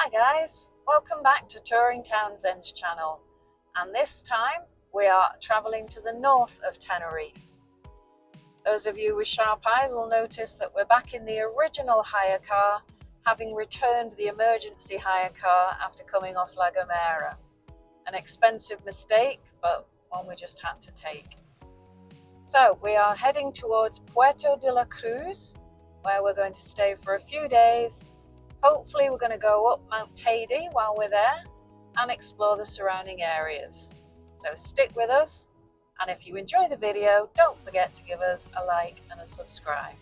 Hi guys, welcome back to Touring Townsend's channel, and this time we are travelling to the north of Tenerife. Those of you with sharp eyes will notice that we're back in the original hire car, having returned the emergency hire car after coming off La Gomera. An expensive mistake, but one we just had to take. So we are heading towards Puerto de la Cruz, where we're going to stay for a few days. Hopefully we're going to go up Mount Teide while we're there and explore the surrounding areas. So stick with us, and if you enjoy the video, don't forget to give us a like and a subscribe.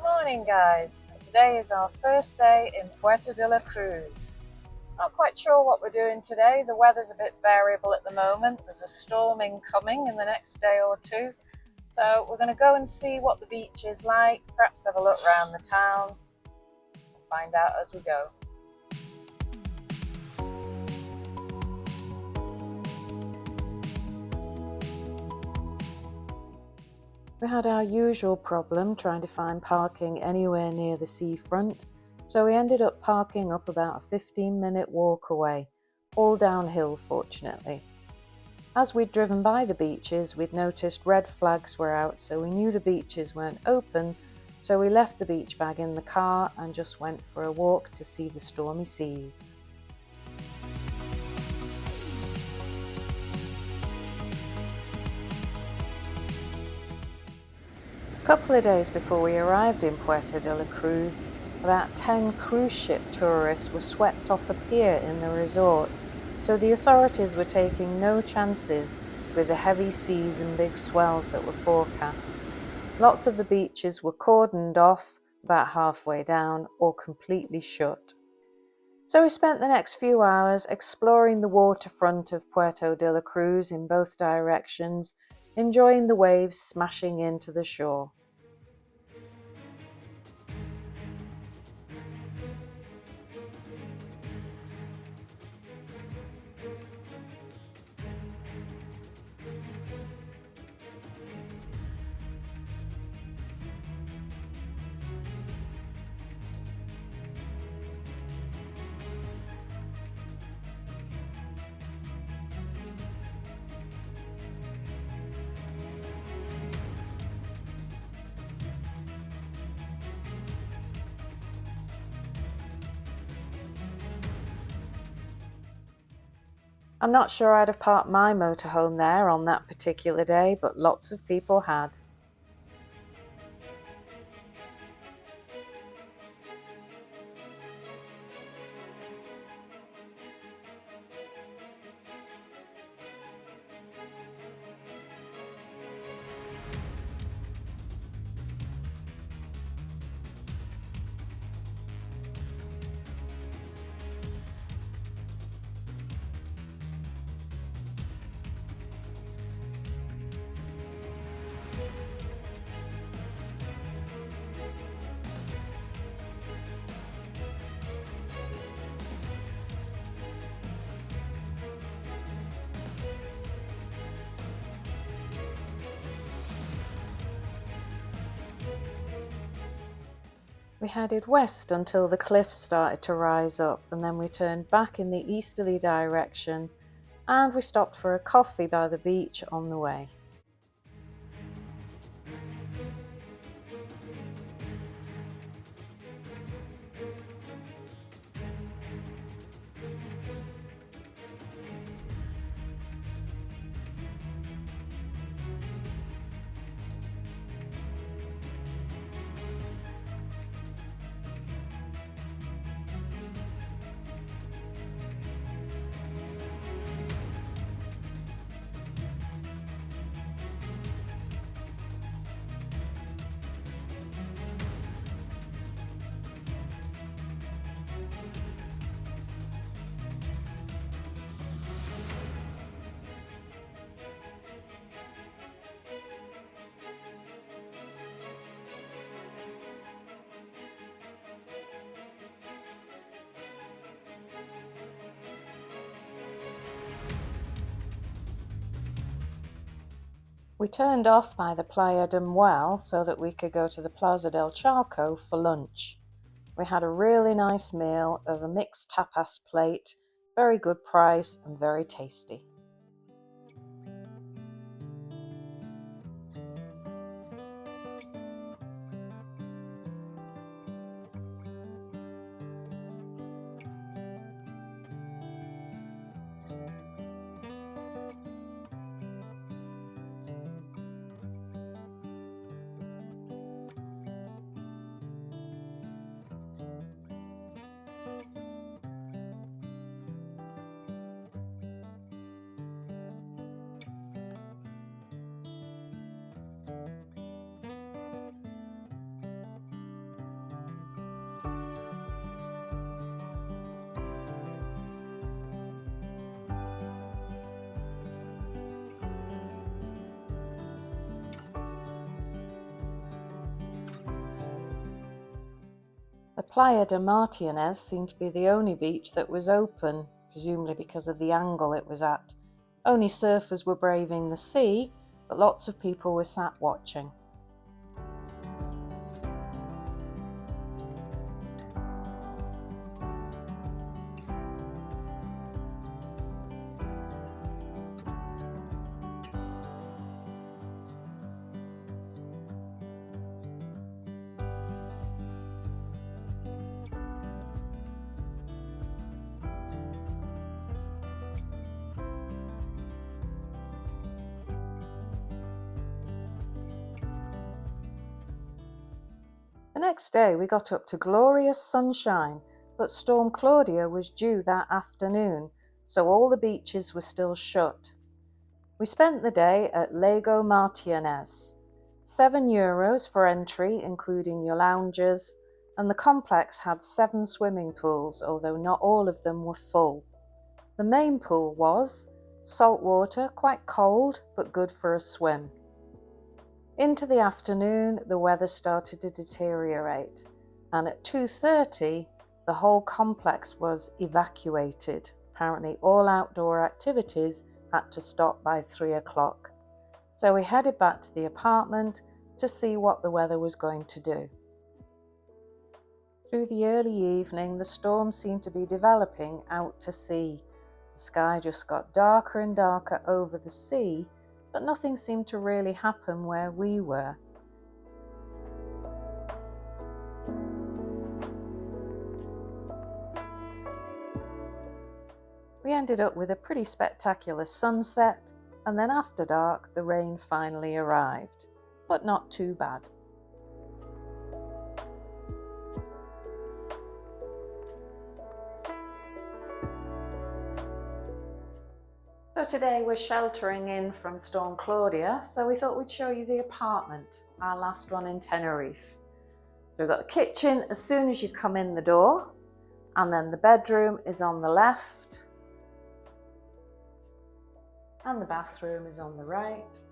Morning guys, and today is our first day in Puerto de la Cruz. Not quite sure what we're doing today. The weather's a bit variable at the moment. There's a storm incoming in the next day or two, so we're going to go and see what the beach is like, perhaps have a look around the town. We'll find out as we go. We had our usual problem trying to find parking anywhere near the seafront, so we ended up parking up about a 15-minute walk away, all downhill fortunately. As we'd driven by the beaches, we'd noticed red flags were out, so we knew the beaches weren't open, so we left the beach bag in the car and just went for a walk to see the stormy seas. A couple of days before we arrived in Puerto de la Cruz, about 10 cruise ship tourists were swept off a pier in the resort, so the authorities were taking no chances with the heavy seas and big swells that were forecast. Lots of the beaches were cordoned off about halfway down or completely shut. So we spent the next few hours exploring the waterfront of Puerto de la Cruz in both directions, enjoying the waves smashing into the shore. I'm not sure I'd have parked my motorhome there on that particular day, but lots of people had. We headed west until the cliffs started to rise up, and then we turned back in the easterly direction and we stopped for a coffee by the beach on the way. We turned off by the Playa del Well so that we could go to the Plaza del Charco for lunch. We had a really nice meal of a mixed tapas plate, very good price and very tasty. The Playa de Martínez seemed to be the only beach that was open, presumably because of the angle it was at. Only surfers were braving the sea, but lots of people were sat watching. The next day we got up to glorious sunshine, but Storm Claudia was due that afternoon, so all the beaches were still shut. We spent the day at Lago Martínez, €7 for entry, including your lounges, and the complex had 7 swimming pools, although not all of them were full. The main pool was salt water, quite cold, but good for a swim. Into the afternoon, the weather started to deteriorate, and at 2:30, the whole complex was evacuated. Apparently, all outdoor activities had to stop by 3 o'clock. So we headed back to the apartment to see what the weather was going to do. Through the early evening, the storm seemed to be developing out to sea. The sky just got darker and darker over the sea, but nothing seemed to really happen where we were. We ended up with a pretty spectacular sunset, and then after dark the rain finally arrived, but not too bad. So today we're sheltering in from Storm Claudia, so we thought we'd show you the apartment, our last one in Tenerife. So we've got the kitchen as soon as you come in the door, and then the bedroom is on the left, and the bathroom is on the right.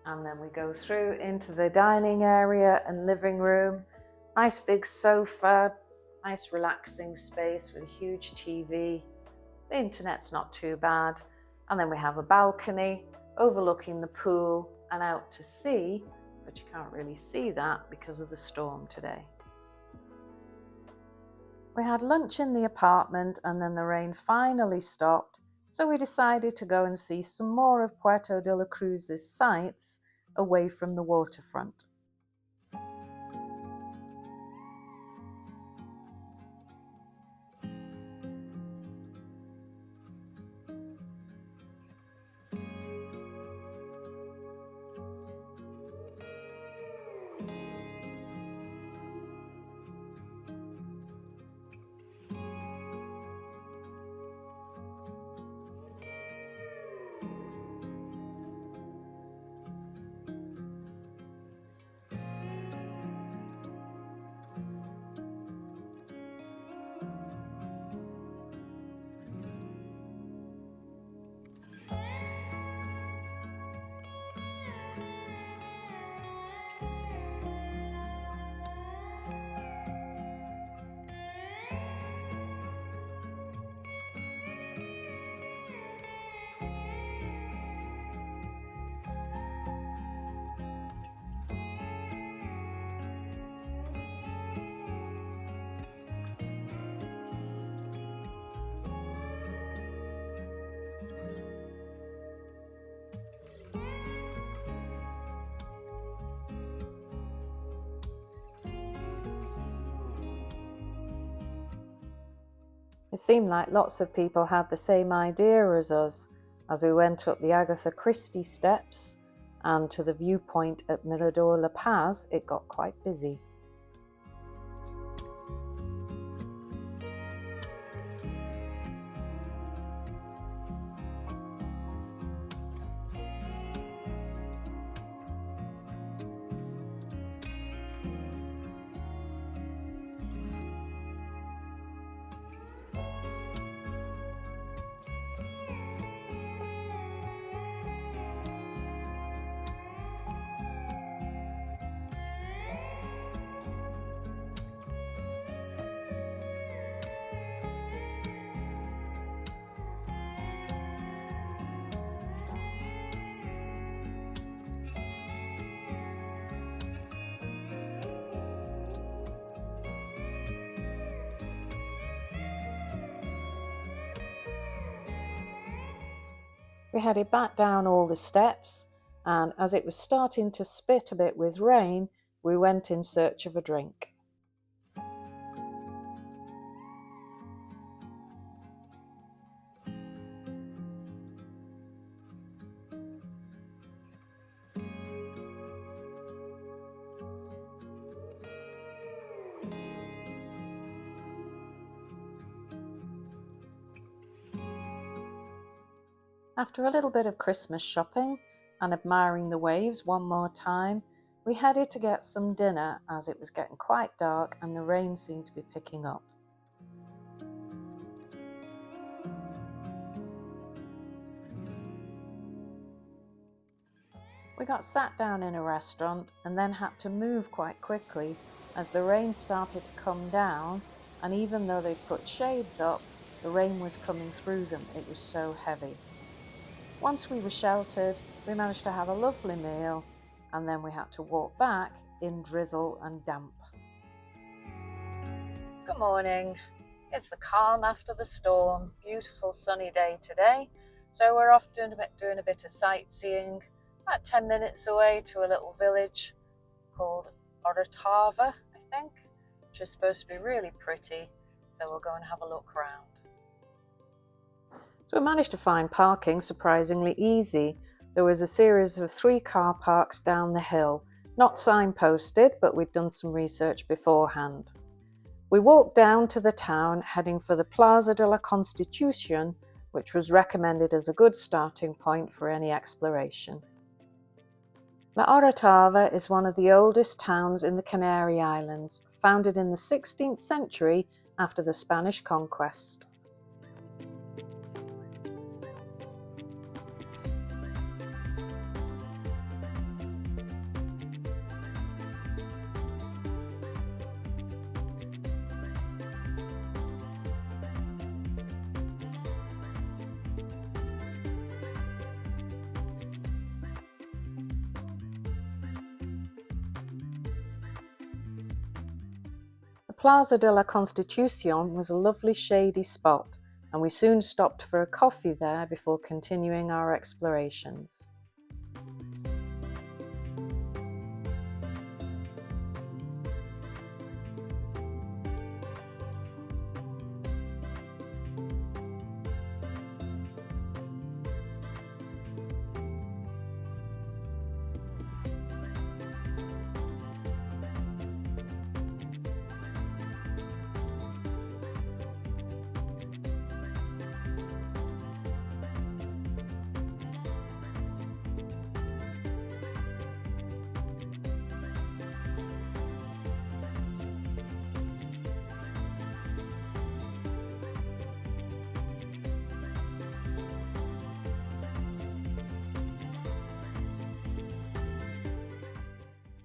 And then we go through into the dining area and living room. Nice big sofa, nice relaxing space with a huge TV. The internet's not too bad. And then we have a balcony overlooking the pool and out to sea, but you can't really see that because of the storm today. We had lunch in the apartment and then the rain finally stopped, so we decided to go and see some more of Puerto de la Cruz's sights away from the waterfront. It seemed like lots of people had the same idea as us as we went up the Agatha Christie steps, and to the viewpoint at Mirador La Paz it got quite busy. We headed back down all the steps, and as it was starting to spit a bit with rain, we went in search of a drink. After a little bit of Christmas shopping and admiring the waves one more time, we headed to get some dinner as it was getting quite dark and the rain seemed to be picking up. We got sat down in a restaurant and then had to move quite quickly as the rain started to come down, and even though they'd put shades up, the rain was coming through them. It was so heavy. Once we were sheltered, we managed to have a lovely meal, and then we had to walk back in drizzle and damp. Good morning. It's the calm after the storm. Beautiful sunny day today. So we're off doing a bit of sightseeing, about 10 minutes away to a little village called Orotava, I think, which is supposed to be really pretty. So we'll go and have a look around. So we managed to find parking surprisingly easy. There was a series of 3 car parks down the hill, not signposted, but we'd done some research beforehand. We walked down to the town, heading for the Plaza de la Constitución, which was recommended as a good starting point for any exploration. La Orotava is one of the oldest towns in the Canary Islands, founded in the 16th century after the Spanish conquest. Plaza de la Constitución was a lovely shady spot, and we soon stopped for a coffee there before continuing our explorations.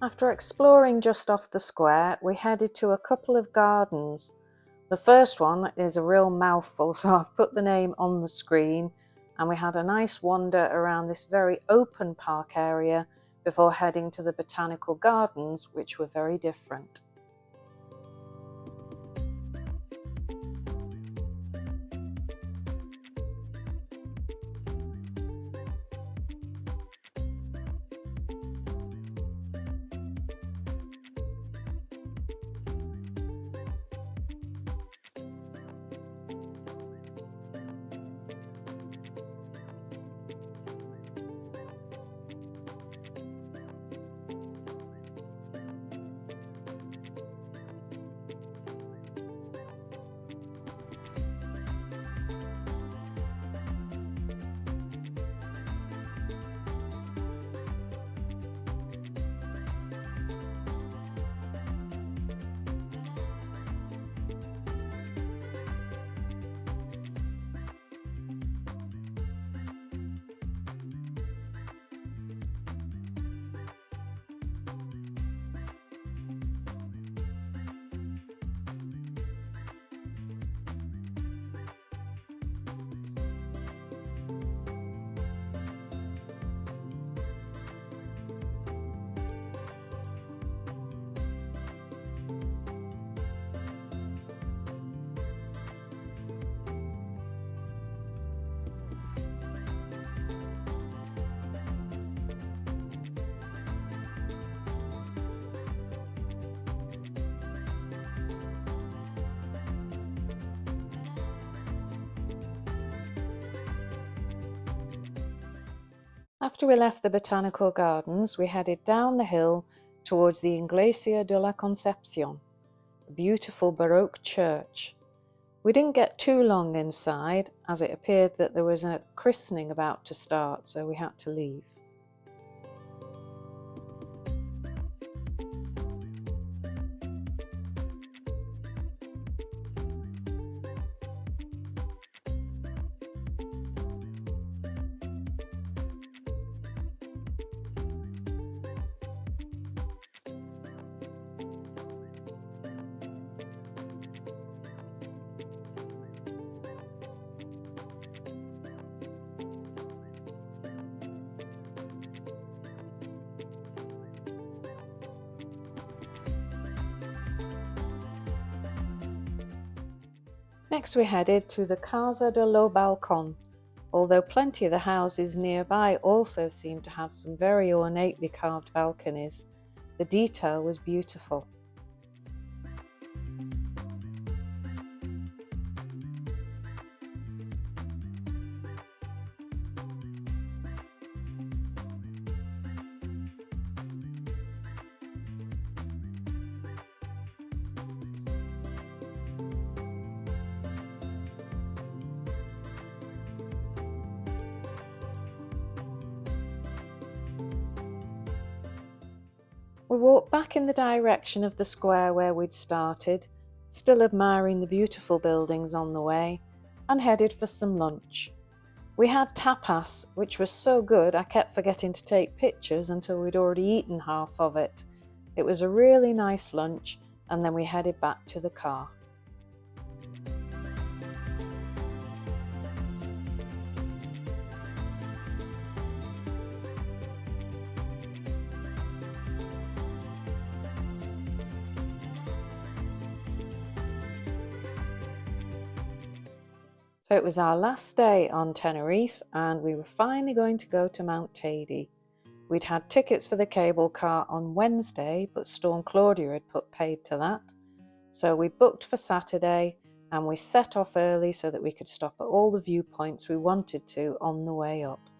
After exploring just off the square, we headed to a couple of gardens. The first one is a real mouthful, so I've put the name on the screen, and we had a nice wander around this very open park area before heading to the botanical gardens, which were very different. After we left the botanical gardens, we headed down the hill towards the Iglesia de la Concepción, a beautiful Baroque church. We didn't get too long inside, as it appeared that there was a christening about to start, so we had to leave. Next we headed to the Casa de lo Balcón, although plenty of the houses nearby also seemed to have some very ornately carved balconies. The detail was beautiful. We walked back in the direction of the square where we'd started, still admiring the beautiful buildings on the way, and headed for some lunch. We had tapas, which was so good I kept forgetting to take pictures until we'd already eaten half of it. It was a really nice lunch, and then we headed back to the car. So it was our last day on Tenerife, and we were finally going to go to Mount Teide. We'd had tickets for the cable car on Wednesday, but Storm Claudia had put paid to that. So we booked for Saturday, and we set off early so that we could stop at all the viewpoints we wanted to on the way up.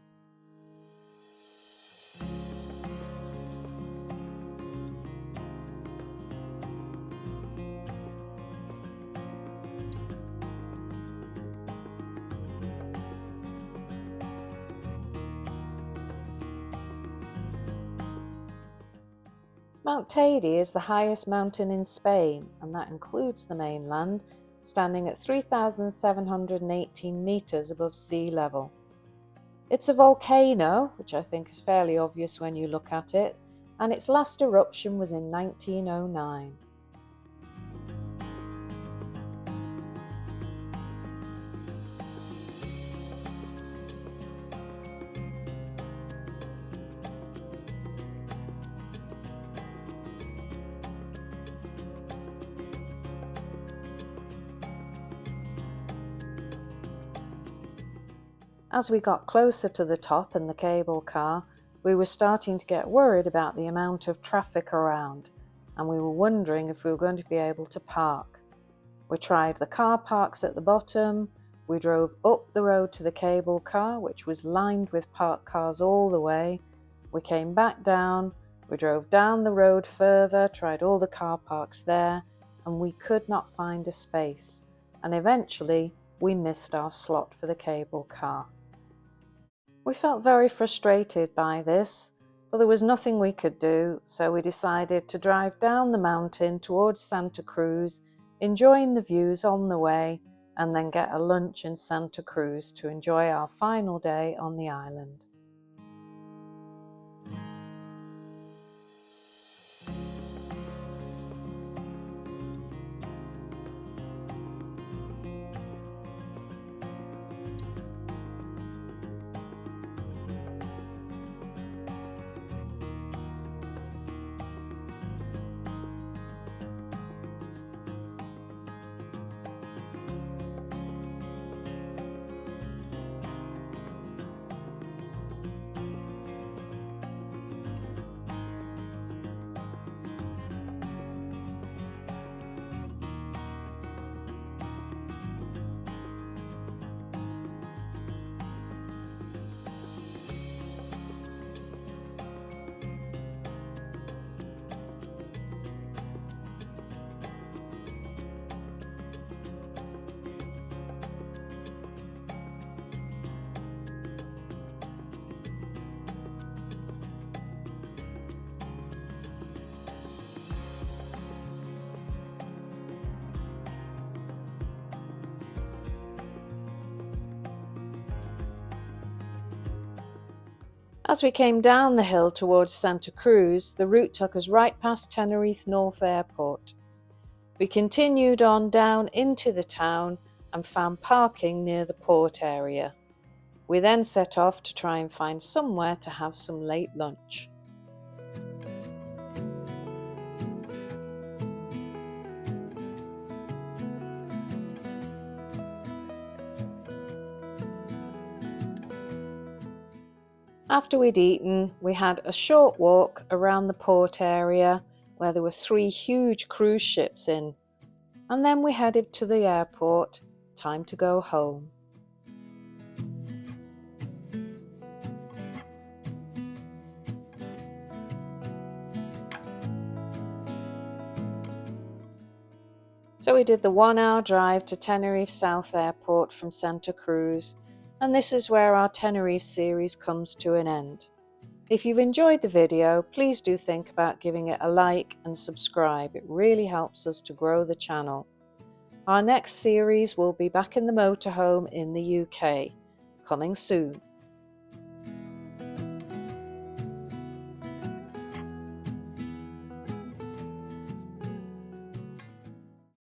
Mount Teide is the highest mountain in Spain, and that includes the mainland, standing at 3,718 metres above sea level. It's a volcano, which I think is fairly obvious when you look at it, and its last eruption was in 1909. As we got closer to the top and the cable car, we were starting to get worried about the amount of traffic around, and we were wondering if we were going to be able to park. We tried the car parks at the bottom, we drove up the road to the cable car, which was lined with parked cars all the way. We came back down, we drove down the road further, tried all the car parks there, and we could not find a space, and eventually we missed our slot for the cable car. We felt very frustrated by this, but there was nothing we could do, so we decided to drive down the mountain towards Santa Cruz, enjoying the views on the way, and then get a lunch in Santa Cruz to enjoy our final day on the island. As we came down the hill towards Santa Cruz, the route took us right past Tenerife North Airport. We continued on down into the town and found parking near the port area. We then set off to try and find somewhere to have some late lunch. After we'd eaten, we had a short walk around the port area where there were 3 huge cruise ships in, and then we headed to the airport. Time to go home. So we did the 1-hour drive to Tenerife South Airport from Santa Cruz, and this is where our Tenerife series comes to an end. If you've enjoyed the video, please do think about giving it a like and subscribe. It really helps us to grow the channel. Our next series will be back in the motorhome in the UK, coming soon.